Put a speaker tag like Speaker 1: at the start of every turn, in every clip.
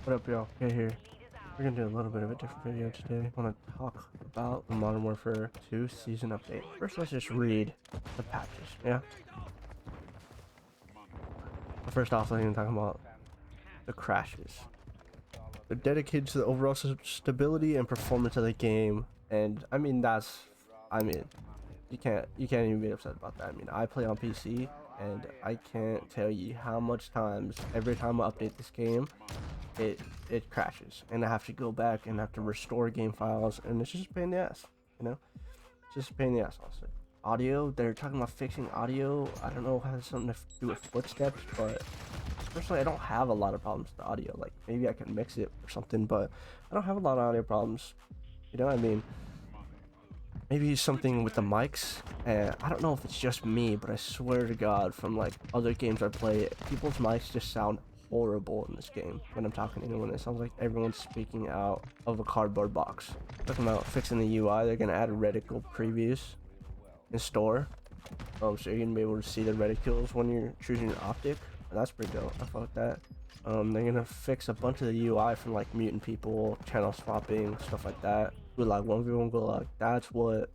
Speaker 1: What up, y'all? Okay, here. We're gonna do a little bit of a different video today. I want to talk about the Modern Warfare 2 season update. First, let's just read the patches, yeah? First off, I'm talking about the crashes. They're dedicated to the overall stability and performance of the game, and I mean, you can't even be upset about that. I mean, I play on PC, and I can't tell you how much times every time I update this game, it crashes, and I have to go back and have to restore game files, and it's just a pain in the ass, you know? It's just a pain in the ass, honestly. Audio, they're talking about fixing audio. I don't know if it has something to do with footsteps, but personally, I don't have a lot of problems with the audio. Like, maybe I can mix it or something, but I don't have a lot of audio problems. You know what I mean? Maybe something with the mics, and I don't know if it's just me, but I swear to God, from like other games I play, people's mics just sound horrible in this game. When I'm talking to anyone, it sounds like everyone's speaking out of a cardboard box. Talking about fixing the UI, they're gonna add reticle previews in store, so you're gonna be able to see the reticles when you're choosing your optic. And that's pretty dope. I fuck with that. They're gonna fix a bunch of the UI from like mutant people, channel swapping, stuff like that. Gulag 1v1 Gulag. That's what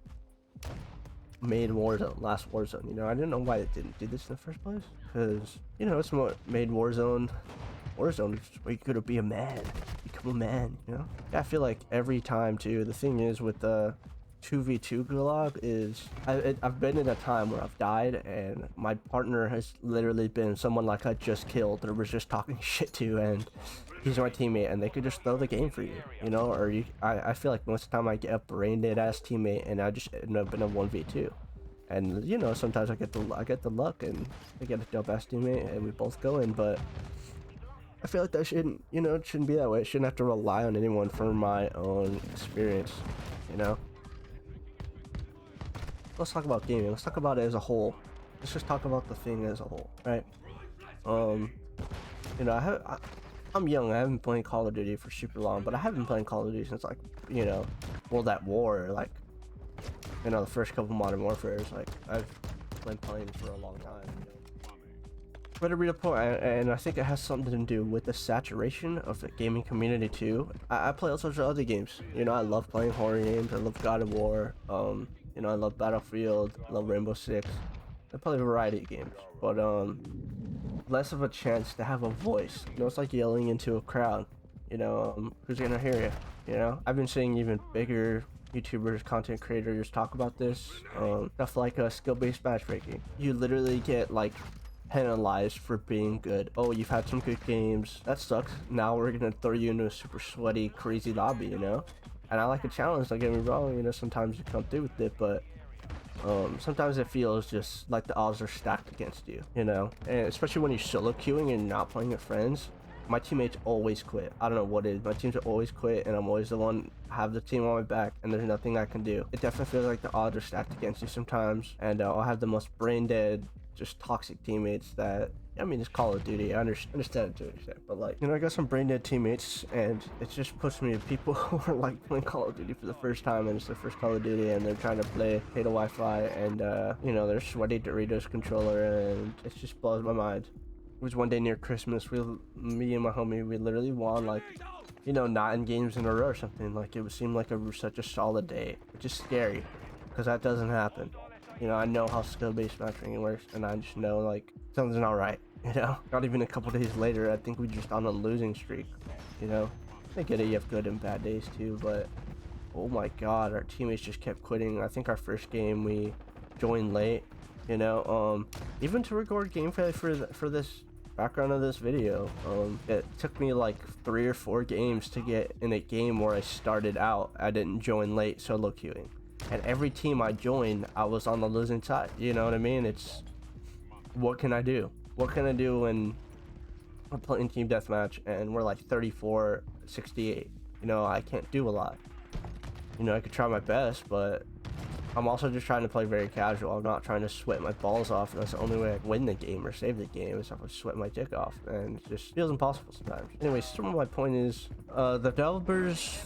Speaker 1: made last Warzone. You know, I didn't know why it didn't do this in the first place, because you know it's what made Warzone is where you could be a man, become a man. You know, yeah, I feel like every time too. The thing is with the 2v2 Gulag is I've been in a time where I've died and my partner has literally been someone like I just killed or was just talking shit to, and he's my teammate, and they could just throw the game for you, you know? Or I feel like most of the time I get a brain dead ass teammate and I just end up in a 1v2, and you know, sometimes I get the luck and I get a dope ass teammate and we both go in. But I feel like that shouldn't, you know, it shouldn't be that way. I shouldn't have to rely on anyone for my own experience, you know? Let's talk about gaming. Let's talk about it as a whole. Let's just talk about the thing as a whole, right? You know, I'm young. I haven't been playing Call of Duty for super long, but I have been playing Call of Duty since, like, you know, World at War, like, you know, the first couple Modern Warfares. Like, I've been playing for a long time. You know? But to read a point, and I think it has something to do with the saturation of the gaming community too. I play all sorts of other games. You know, I love playing horror games. I love God of War. You know, I love Battlefield, I love Rainbow Six. I play a variety of games, but less of a chance to have a voice. You know, it's like yelling into a crowd. You know, who's gonna hear you? You know, I've been seeing even bigger YouTubers, content creators talk about this. Stuff like skill-based matchmaking. You literally get like penalized for being good. Oh, you've had some good games. That sucks. Now we're gonna throw you into a super sweaty, crazy lobby. You know. And I like a challenge, don't get me wrong, you know, sometimes you come through with it, but sometimes it feels just like the odds are stacked against you, you know? And especially when you're solo queuing and not playing with friends, my teammates always quit. I don't know what it is, my teams are always quit, and I'm always the one have the team on my back, and there's nothing I can do. It definitely feels like the odds are stacked against you sometimes, and I'll have the most brain dead, just toxic teammates that, I mean, it's Call of Duty. I understand it to an extent, but like, you know, I got some brain dead teammates, and it just puts me with people who are like playing Call of Duty for the first time, and it's their first Call of Duty, and they're trying to play Halo Wi-Fi, and you know, they're sweaty Doritos controller, and it just blows my mind. It was one day near Christmas. Me and my homie, we literally won like, you know, 9 games in a row or something. Like, it would seem like such a solid day, which is scary, because that doesn't happen. You know, I know how skill-based matchmaking works, and I just know, like, something's not right, you know? Not even a couple days later, I think we just on a losing streak, you know? I get it, you have good and bad days too, but oh my God, our teammates just kept quitting. I think our first game, we joined late, you know? Even to record gameplay for this background of this video, it took me like 3 or 4 games to get in a game where I started out. I didn't join late solo queuing. And every team I joined, I was on the losing side. You know what I mean? It's, what can I do? What can I do when I'm playing team deathmatch and we're like 34-68? You know, I can't do a lot. You know, I could try my best, but I'm also just trying to play very casual. I'm not trying to sweat my balls off, and that's the only way I can win the game or save the game is if I sweat my dick off, and it just feels impossible sometimes. Anyways, some of my point is, the developers,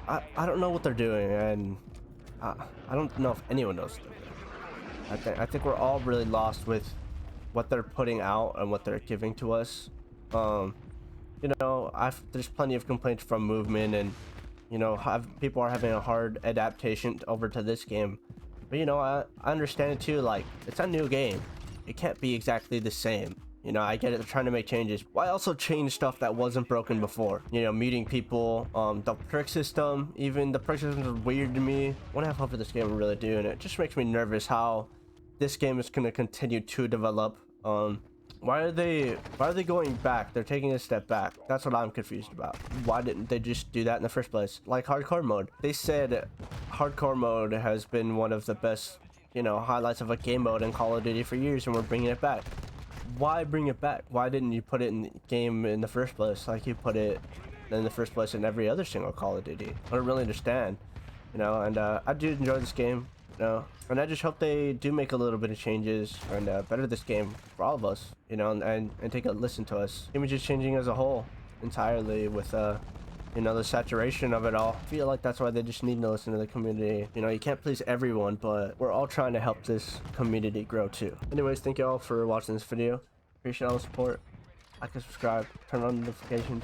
Speaker 1: I don't know what they're doing, and I don't know if anyone knows what they're doing. I think we're all really lost with what they're putting out and what they're giving to us. you know, there's plenty of complaints from movement, and you know, people are having a hard adaptation over to this game. But you know, I understand it too. Like, it's a new game, it can't be exactly the same. You know, I get it, they're trying to make changes. Why also change stuff that wasn't broken before? You know, muting people, the perk system, even the perk system is weird to me. What I hope for this game will really do, and it just makes me nervous how this game is going to continue to develop. Why are they going back? They're taking a step back. That's what I'm confused about. Why didn't they just do that in the first place? Like hardcore mode. They said hardcore mode has been one of the best, you know, highlights of a game mode in Call of Duty for years, and we're bringing it back. Why bring it back? Why didn't you put it in the game in the first place like you put it in the first place in every other single Call of Duty? I don't really understand, you know. And I do enjoy this game, you know, and I just hope they do make a little bit of changes and better this game for all of us, you know, and take a listen to us. Game is just changing as a whole entirely with you know, the saturation of it all. I feel like that's why they just need to listen to the community. You know, you can't please everyone, but we're all trying to help this community grow too. Anyways, thank you all for watching this video. Appreciate all the support. Like and subscribe, turn on notifications,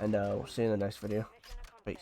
Speaker 1: and we'll see you in the next video. Peace.